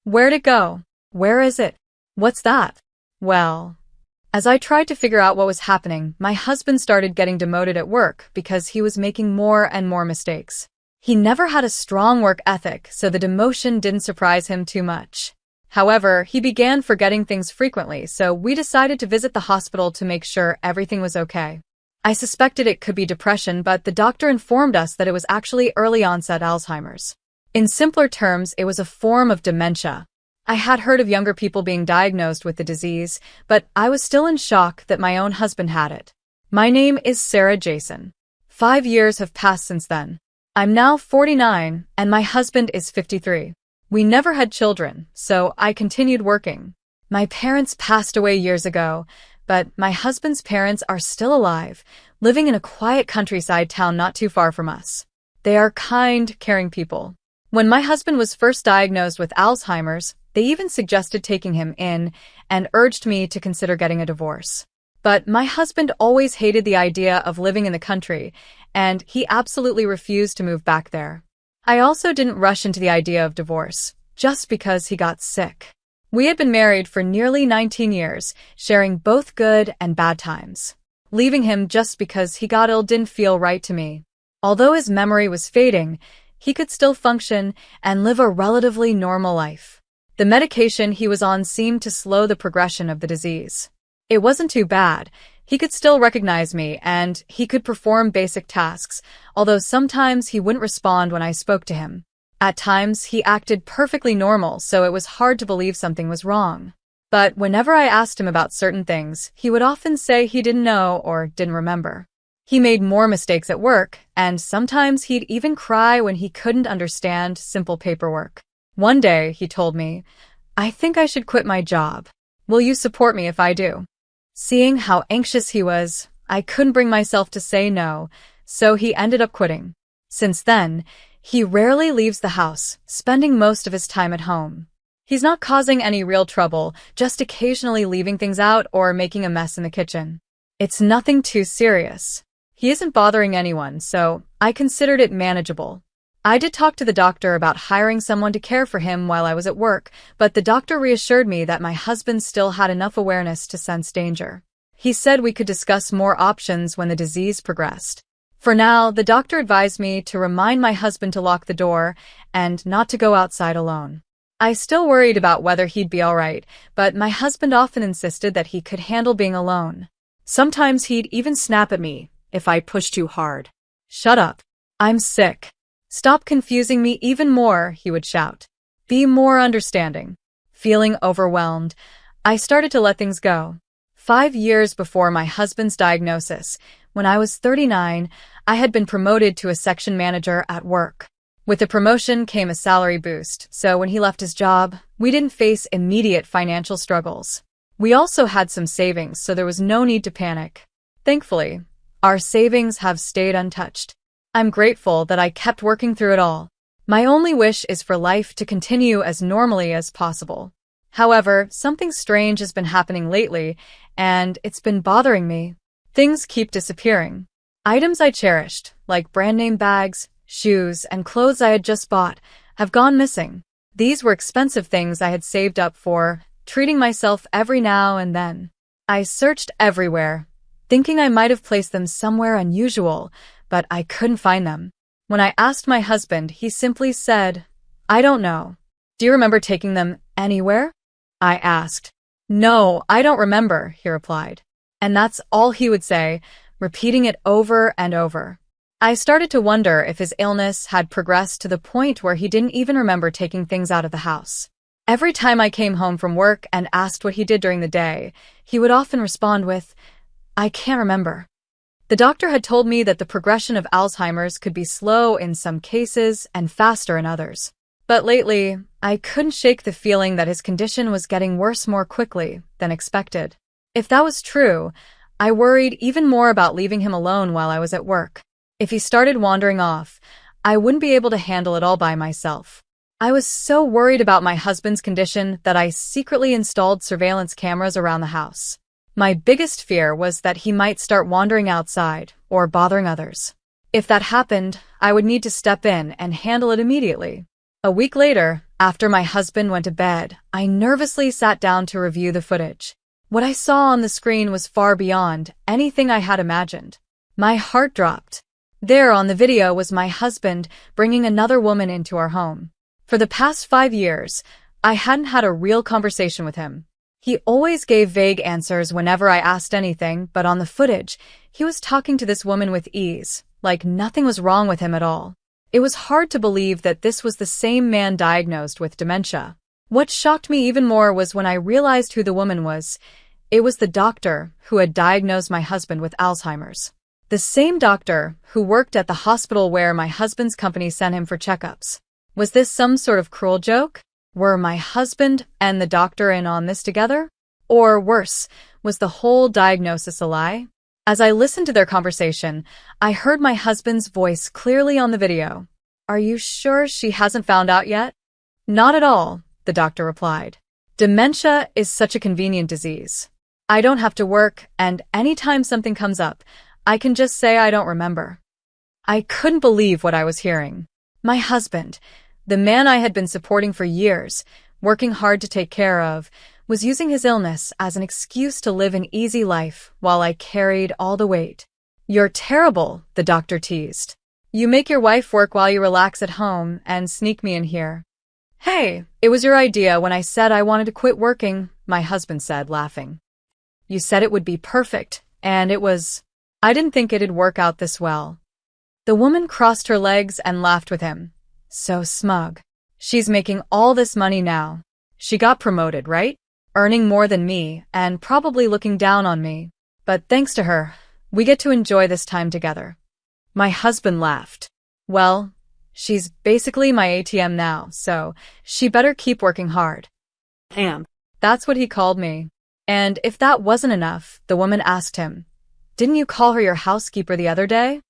Where'd it go? Where is it? What's that? Well, as I tried to figure out what was happening, my husband started getting demoted at work because he was making more and more mistakes. He never had a strong work ethic, so the demotion didn't surprise him too much. However, he began forgetting things frequently, so we decided to visit the hospital to make sure everything was okay. I suspected it could be depression, but the doctor informed us that it was actually early onset Alzheimer's. In simpler terms, it was a form of dementia. I had heard of younger people being diagnosed with the disease, but I was still in shock that my own husband had it. My name is Sarah Jason. 5 years have passed since then. I'm now 49, and my husband is 53. We never had children, so I continued working. My parents passed away years ago, but my husband's parents are still alive, living in a quiet countryside town not too far from us. They are kind, caring people. When my husband was first diagnosed with Alzheimer's, they even suggested taking him in and urged me to consider getting a divorce. But my husband always hated the idea of living in the country, and he absolutely refused to move back there. I also didn't rush into the idea of divorce, just because he got sick. We had been married for nearly 19 years, sharing both good and bad times. Leaving him just because he got ill didn't feel right to me. Although his memory was fading, he could still function and live a relatively normal life. The medication he was on seemed to slow the progression of the disease. It wasn't too bad. He could still recognize me, and he could perform basic tasks, although sometimes he wouldn't respond when I spoke to him. At times, he acted perfectly normal, so it was hard to believe something was wrong. But whenever I asked him about certain things, he would often say he didn't know or didn't remember. He made more mistakes at work, and sometimes he'd even cry when he couldn't understand simple paperwork. One day, he told me, "I think I should quit my job. Will you support me if I do?" Seeing how anxious he was, I couldn't bring myself to say no, so he ended up quitting. Since then, he rarely leaves the house, spending most of his time at home. He's not causing any real trouble, just occasionally leaving things out or making a mess in the kitchen. It's nothing too serious. He isn't bothering anyone, so I considered it manageable. I did talk to the doctor about hiring someone to care for him while I was at work, but the doctor reassured me that my husband still had enough awareness to sense danger. He said we could discuss more options when the disease progressed. For now, the doctor advised me to remind my husband to lock the door and not to go outside alone. I still worried about whether he'd be all right, but my husband often insisted that he could handle being alone. Sometimes he'd even snap at me if I pushed too hard. "Shut up. I'm sick. Stop confusing me even more," he would shout. "Be more understanding." Feeling overwhelmed, I started to let things go. 5 years before my husband's diagnosis, when I was 39, I had been promoted to a section manager at work. With the promotion came a salary boost, so when he left his job, we didn't face immediate financial struggles. We also had some savings, so there was no need to panic. Thankfully, our savings have stayed untouched. I'm grateful that I kept working through it all. My only wish is for life to continue as normally as possible. However, something strange has been happening lately, and it's been bothering me. Things keep disappearing. Items I cherished, like brand-name bags, shoes, and clothes I had just bought, have gone missing. These were expensive things I had saved up for, treating myself every now and then. I searched everywhere, thinking I might have placed them somewhere unusual, but I couldn't find them. When I asked my husband, he simply said, "I don't know." "Do you remember taking them anywhere?" I asked. "No, I don't remember," he replied. And that's all he would say, repeating it over and over. I started to wonder if his illness had progressed to the point where he didn't even remember taking things out of the house. Every time I came home from work and asked what he did during the day, he would often respond with, "I can't remember." The doctor had told me that the progression of Alzheimer's could be slow in some cases and faster in others. But lately, I couldn't shake the feeling that his condition was getting worse more quickly than expected. If that was true, I worried even more about leaving him alone while I was at work. If he started wandering off, I wouldn't be able to handle it all by myself. I was so worried about my husband's condition that I secretly installed surveillance cameras around the house. My biggest fear was that he might start wandering outside or bothering others. If that happened, I would need to step in and handle it immediately. A week later, After my husband went to bed, I nervously sat down to review the footage. What I saw on the screen was far beyond anything I had imagined. My heart dropped. There on the video was my husband bringing another woman into our home. For the past 5 years, I hadn't had a real conversation with him. He always gave vague answers whenever I asked anything, but on the footage, he was talking to this woman with ease, like nothing was wrong with him at all. It was hard to believe that this was the same man diagnosed with dementia. What shocked me even more was when I realized who the woman was. It was the doctor who had diagnosed my husband with Alzheimer's. The same doctor who worked at the hospital where my husband's company sent him for checkups. Was this some sort of cruel joke? Were my husband and the doctor in on this together? Or worse, was the whole diagnosis a lie? As I listened to their conversation, I heard my husband's voice clearly on the video. "Are you sure she hasn't found out yet?" "Not at all," the doctor replied. "Dementia is such a convenient disease. I don't have to work, and anytime something comes up, I can just say I don't remember." I couldn't believe what I was hearing. My husband, the man I had been supporting for years, working hard to take care of, was using his illness as an excuse to live an easy life while I carried all the weight. "You're terrible," the doctor teased. "You make your wife work while you relax at home and sneak me in here." "Hey, it was your idea when I said I wanted to quit working," my husband said, laughing. "You said it would be perfect, and it was. I didn't think it'd work out this well." The woman crossed her legs and laughed with him. So smug. "She's making all this money now. She got promoted, right? Earning more than me and probably looking down on me. But thanks to her, we get to enjoy this time together." My husband laughed. "Well, she's basically my ATM now, so she better keep working hard." Damn. That's what he called me. And if that wasn't enough, the woman asked him, "Didn't you call her your housekeeper the other day?"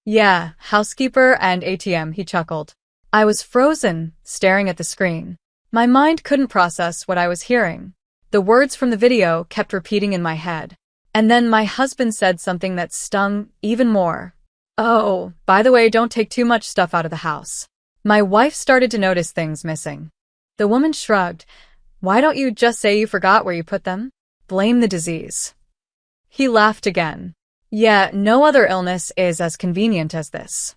"Yeah, housekeeper and ATM," he chuckled. I was frozen, staring at the screen. My mind couldn't process what I was hearing. The words from the video kept repeating in my head. And then my husband said something that stung even more. "Oh, by the way, don't take too much stuff out of the house." My wife started to notice things missing. The woman shrugged. "Why don't you just say you forgot where you put them? Blame the disease." He laughed again. "Yeah, no other illness is as convenient as this."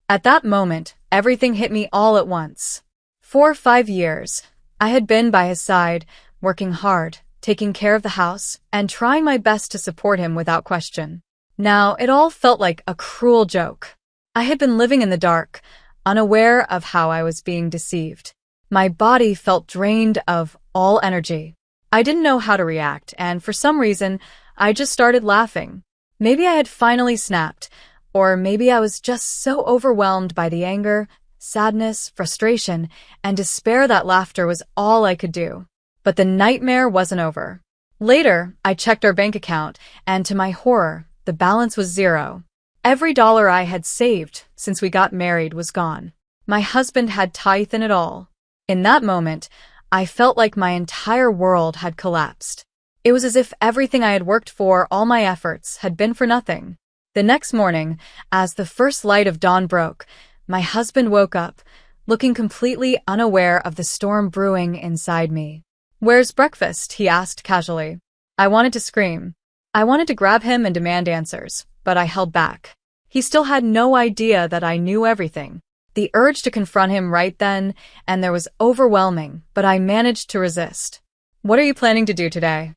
At that moment, everything hit me all at once. For 5 years, I had been by his side, working hard, taking care of the house, and trying my best to support him without question. Now, it all felt like a cruel joke. I had been living in the dark, unaware of how I was being deceived. My body felt drained of all energy. I didn't know how to react, and for some reason, I just started laughing. Maybe I had finally snapped, or maybe I was just so overwhelmed by the anger, sadness, frustration, and despair that laughter was all I could do. But the nightmare wasn't over. Later, I checked our bank account, and to my horror, the balance was zero. Every dollar I had saved since we got married was gone. My husband had tithe in it all. In that moment, I felt like my entire world had collapsed. It was as if everything I had worked for, all my efforts, had been for nothing. The next morning, as the first light of dawn broke, my husband woke up, looking completely unaware of the storm brewing inside me. "Where's breakfast?" he asked casually. I wanted to scream. I wanted to grab him and demand answers, but I held back. He still had no idea that I knew everything. The urge to confront him right then and there was overwhelming, but I managed to resist. "What are you planning to do today?"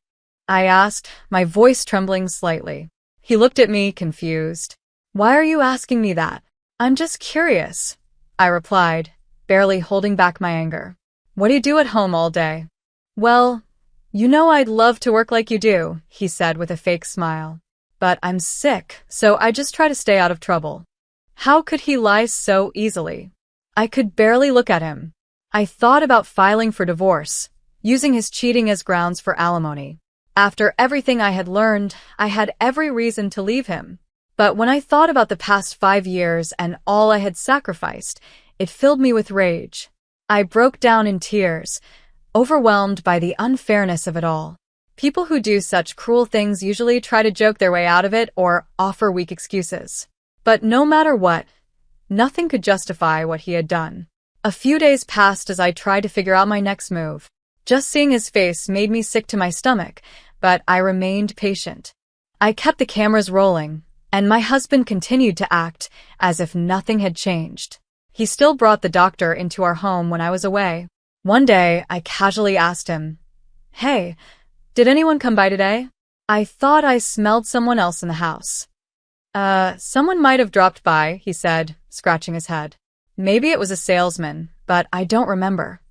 I asked, my voice trembling slightly. He looked at me, confused. "Why are you asking me that?" "I'm just curious," I replied, barely holding back my anger. "What do you do at home all day?" "Well, you know I'd love to work like you do," he said with a fake smile. "But I'm sick, so I just try to stay out of trouble." How could he lie so easily? I could barely look at him. I thought about filing for divorce, using his cheating as grounds for alimony. After everything I had learned, I had every reason to leave him. But when I thought about the past 5 years and all I had sacrificed, it filled me with rage. I broke down in tears, overwhelmed by the unfairness of it all. People who do such cruel things usually try to joke their way out of it or offer weak excuses. But no matter what, nothing could justify what he had done. A few days passed as I tried to figure out my next move. Just seeing his face made me sick to my stomach, but I remained patient. I kept the cameras rolling, and my husband continued to act as if nothing had changed. He still brought the doctor into our home when I was away. One day, I casually asked him, "Hey, did anyone come by today? I thought I smelled someone else in the house." Someone might have dropped by," he said, scratching his head. "Maybe it was a salesman, but I don't remember."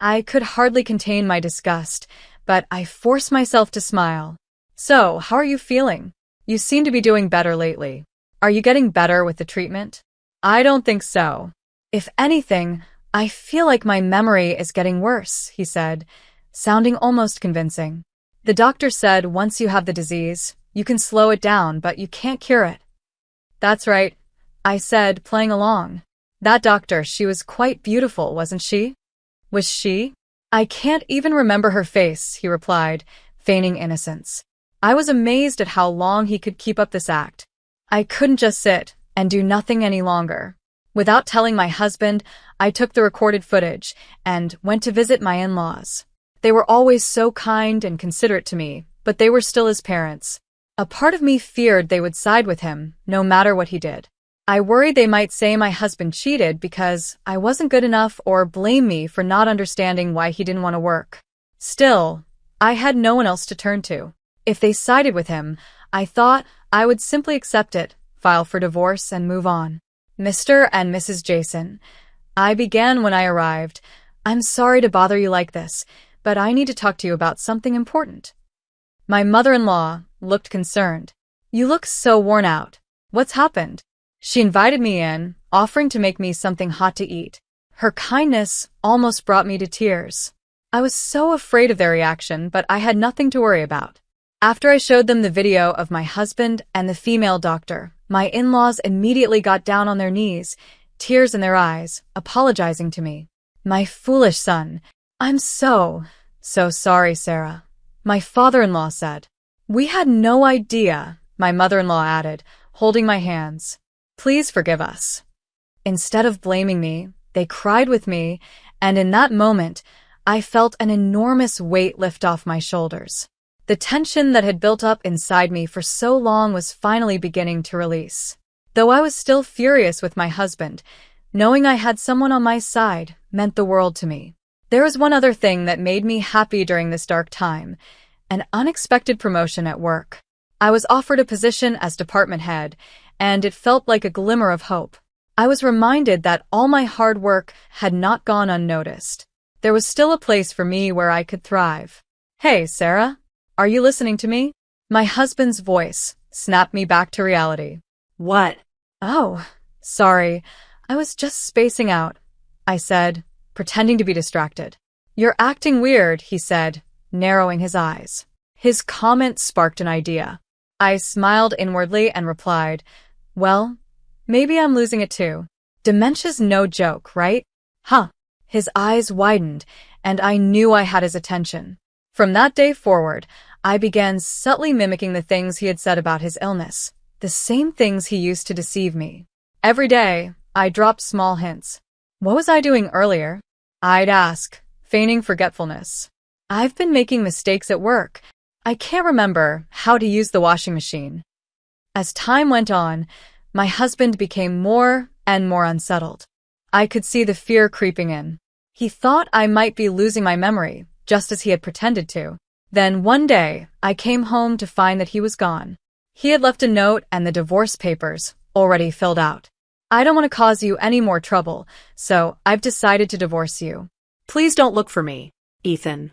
I could hardly contain my disgust, but I forced myself to smile. "So, how are you feeling? You seem to be doing better lately. Are you getting better with the treatment?" "I don't think so. If anything, I feel like my memory is getting worse," he said, sounding almost convincing. "The doctor said once you have the disease, you can slow it down, but you can't cure it." "That's right," I said, playing along. "That doctor, she was quite beautiful, wasn't she?" "Was she?" "I can't even remember her face," he replied, feigning innocence. I was amazed at how long he could keep up this act. I couldn't just sit and do nothing any longer. Without telling my husband, I took the recorded footage and went to visit my in-laws. They were always so kind and considerate to me, but they were still his parents. A part of me feared they would side with him, no matter what he did. I worried they might say my husband cheated because I wasn't good enough or blame me for not understanding why he didn't want to work. Still, I had no one else to turn to. If they sided with him, I thought I would simply accept it, file for divorce, and move on. "Mr. and Mrs. Jason," I began when I arrived, "I'm sorry to bother you like this, but I need to talk to you about something important." My mother-in-law looked concerned. "You look so worn out. What's happened?" She invited me in, offering to make me something hot to eat. Her kindness almost brought me to tears. I was so afraid of their reaction, but I had nothing to worry about. After I showed them the video of my husband and the female doctor, my in-laws immediately got down on their knees, tears in their eyes, apologizing to me. "My foolish son. I'm so sorry, Sarah," my father-in-law said. "We had no idea," my mother-in-law added, holding my hands. "Please forgive us." Instead of blaming me, they cried with me, and in that moment, I felt an enormous weight lift off my shoulders. The tension that had built up inside me for so long was finally beginning to release. Though I was still furious with my husband, knowing I had someone on my side meant the world to me. There was one other thing that made me happy during this dark time: an unexpected promotion at work. I was offered a position as department head, and it felt like a glimmer of hope. I was reminded that all my hard work had not gone unnoticed. There was still a place for me where I could thrive. "Hey, Sarah, are you listening to me?" My husband's voice snapped me back to reality. "What?" "Oh, sorry, I was just spacing out," I said, pretending to be distracted. "You're acting weird," he said, narrowing his eyes. His comment sparked an idea. I smiled inwardly and replied, "Well, maybe I'm losing it too. Dementia's no joke, right?" "Huh." His eyes widened, and I knew I had his attention. From that day forward, I began subtly mimicking the things he had said about his illness, the same things he used to deceive me. Every day, I dropped small hints. "What was I doing earlier?" I'd ask, feigning forgetfulness. "I've been making mistakes at work. I can't remember how to use the washing machine." As time went on, my husband became more and more unsettled. I could see the fear creeping in. He thought I might be losing my memory, just as he had pretended to. Then one day, I came home to find that he was gone. He had left a note and the divorce papers, already filled out. "I don't want to cause you any more trouble, so I've decided to divorce you. Please don't look for me, Ethan."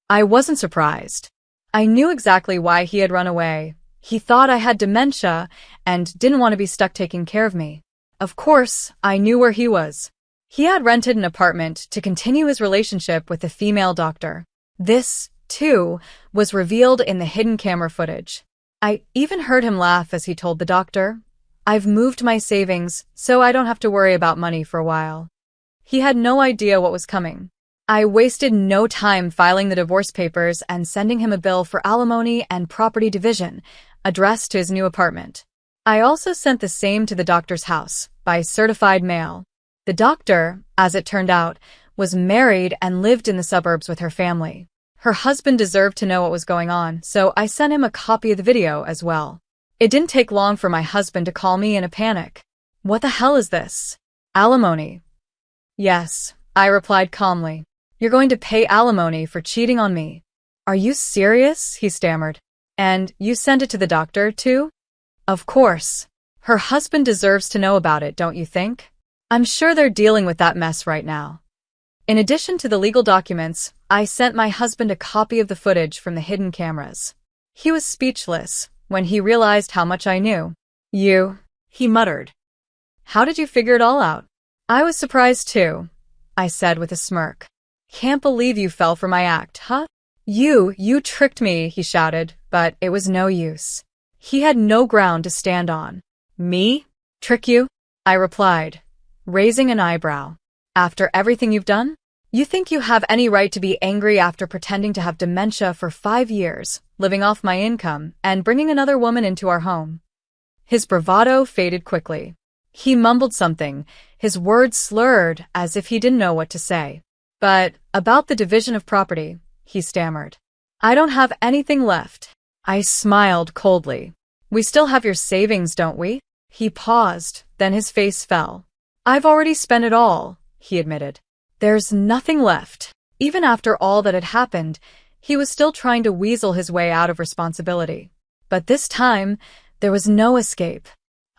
I wasn't surprised. I knew exactly why he had run away. He thought I had dementia and didn't want to be stuck taking care of me. Of course, I knew where he was. He had rented an apartment to continue his relationship with the female doctor. This, too, was revealed in the hidden camera footage. I even heard him laugh as he told the doctor, "I've moved my savings so I don't have to worry about money for a while." He had no idea what was coming. I wasted no time filing the divorce papers and sending him a bill for alimony and property division, addressed to his new apartment. I also sent the same to the doctor's house, by certified mail. The doctor, as it turned out, was married and lived in the suburbs with her family. Her husband deserved to know what was going on, so I sent him a copy of the video as well. It didn't take long for my husband to call me in a panic. "What the hell is this? Alimony?" "Yes," I replied calmly. "You're going to pay alimony for cheating on me." "Are you serious?" he stammered. "And you sent it to the doctor, too?" "Of course. Her husband deserves to know about it, don't you think? I'm sure they're dealing with that mess right now." In addition to the legal documents, I sent my husband a copy of the footage from the hidden cameras. He was speechless when he realized how much I knew. "You," he muttered. "How did you figure it all out?" "I was surprised too," I said with a smirk. "Can't believe you fell for my act, huh?" You tricked me," he shouted, but it was no use. He had no ground to stand on. "Me? Trick you?" I replied, raising an eyebrow. "After everything you've done? You think you have any right to be angry after pretending to have dementia for 5 years, living off my income, and bringing another woman into our home?" His bravado faded quickly. He mumbled something, his words slurred as if he didn't know what to say. "But about the division of property," he stammered. "I don't have anything left." I smiled coldly. "We still have your savings, don't we?" He paused, then his face fell. "I've already spent it all," he admitted. "There's nothing left." Even after all that had happened, he was still trying to weasel his way out of responsibility. But this time, there was no escape.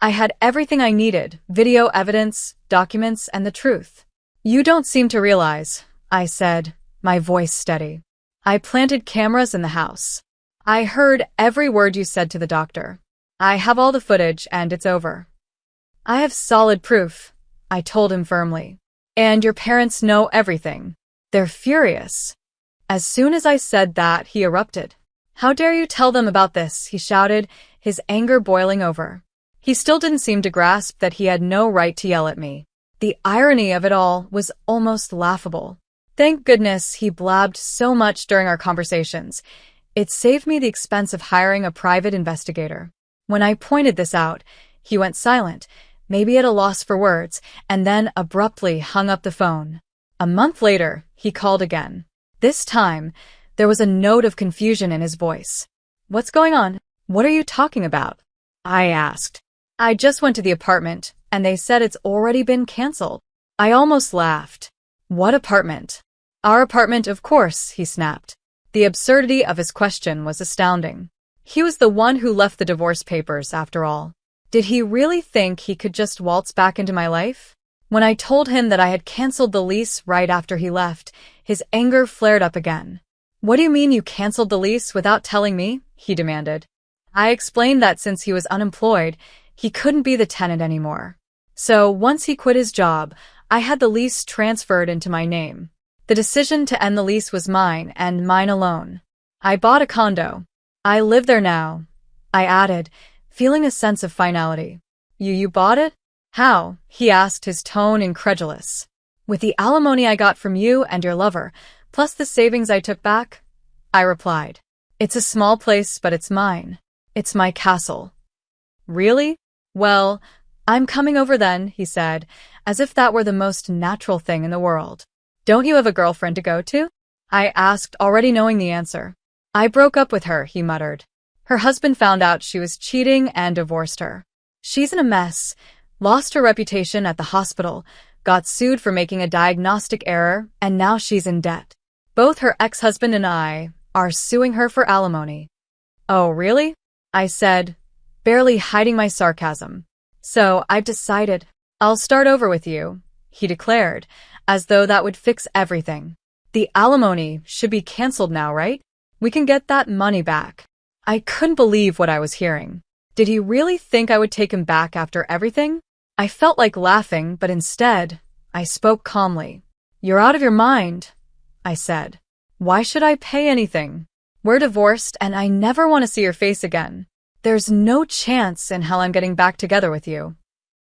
I had everything I needed: video evidence, documents, and the truth. "You don't seem to realize," I said, my voice steady. "I planted cameras in the house. I heard every word you said to the doctor. I have all the footage, and it's over." "I have solid proof," I told him firmly. "And your parents know everything. They're furious." As soon as I said that, he erupted. "How dare you tell them about this?" he shouted, his anger boiling over. He still didn't seem to grasp that he had no right to yell at me. The irony of it all was almost laughable. "Thank goodness he blabbed so much during our conversations. It saved me the expense of hiring a private investigator." When I pointed this out, he went silent, maybe at a loss for words, and then abruptly hung up the phone. A month later, he called again. This time, there was a note of confusion in his voice. "What's going on? What are you talking about?" I asked. "I just went to the apartment, and they said it's already been canceled." I almost laughed. "What apartment?" "Our apartment, of course," he snapped. The absurdity of his question was astounding. He was the one who left the divorce papers, after all. Did he really think he could just waltz back into my life? When I told him that I had canceled the lease right after he left, his anger flared up again. "What do you mean you canceled the lease without telling me?" he demanded. I explained that since he was unemployed, he couldn't be the tenant anymore. So once he quit his job, I had the lease transferred into my name. The decision to end the lease was mine and mine alone. I bought a condo. I live there now, I added, feeling a sense of finality. You bought it? How?" he asked, his tone incredulous. "With the alimony I got from you and your lover, plus the savings I took back," I replied. "It's a small place, but it's mine. It's my castle." "Really? Well, I'm coming over then," he said, as if that were the most natural thing in the world. "Don't you have a girlfriend to go to?" I asked, already knowing the answer. "I broke up with her," he muttered. "Her husband found out she was cheating and divorced her. She's in a mess, lost her reputation at the hospital, got sued for making a diagnostic error, and now she's in debt. Both her ex-husband and I are suing her for alimony." "Oh, really?" I said, barely hiding my sarcasm. "So I've decided. I'll start over with you," he declared, as though that would fix everything. "The alimony should be canceled now, right? We can get that money back." I couldn't believe what I was hearing. Did he really think I would take him back after everything? I felt like laughing, but instead, I spoke calmly. "You're out of your mind," I said. "Why should I pay anything? We're divorced, and I never want to see your face again. There's no chance in hell I'm getting back together with you."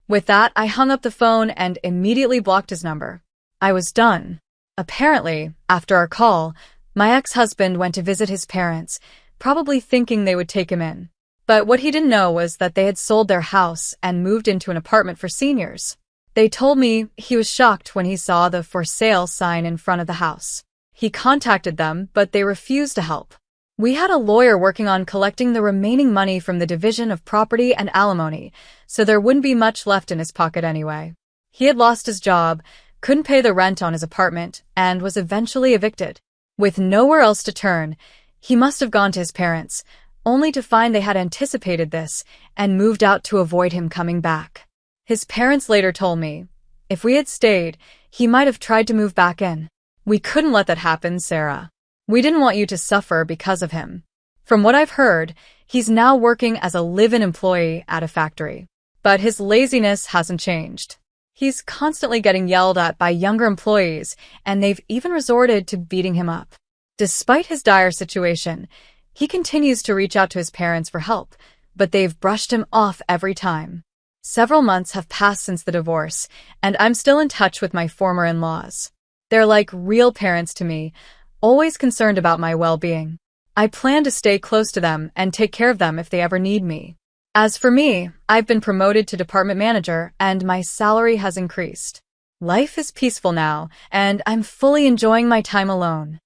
With that, I hung up the phone and immediately blocked his number. I was done. Apparently, after our call, my ex-husband went to visit his parents, probably thinking they would take him in. But what he didn't know was that they had sold their house and moved into an apartment for seniors. They told me he was shocked when he saw the for sale sign in front of the house. He contacted them, but they refused to help. We had a lawyer working on collecting the remaining money from the division of property and alimony, so there wouldn't be much left in his pocket anyway. He had lost his job, couldn't pay the rent on his apartment, and was eventually evicted. With nowhere else to turn, he must have gone to his parents, only to find they had anticipated this and moved out to avoid him coming back. His parents later told me, if we had stayed, he might have tried to move back in. We couldn't let that happen, Sarah. We didn't want you to suffer because of him. From what I've heard, he's now working as a live-in employee at a factory. But his laziness hasn't changed. He's constantly getting yelled at by younger employees, and they've even resorted to beating him up. Despite his dire situation, he continues to reach out to his parents for help, but they've brushed him off every time. Several months have passed since the divorce, and I'm still in touch with my former in-laws. They're like real parents to me, always concerned about my well-being. I plan to stay close to them and take care of them if they ever need me. As for me, I've been promoted to department manager and my salary has increased. Life is peaceful now, and I'm fully enjoying my time alone.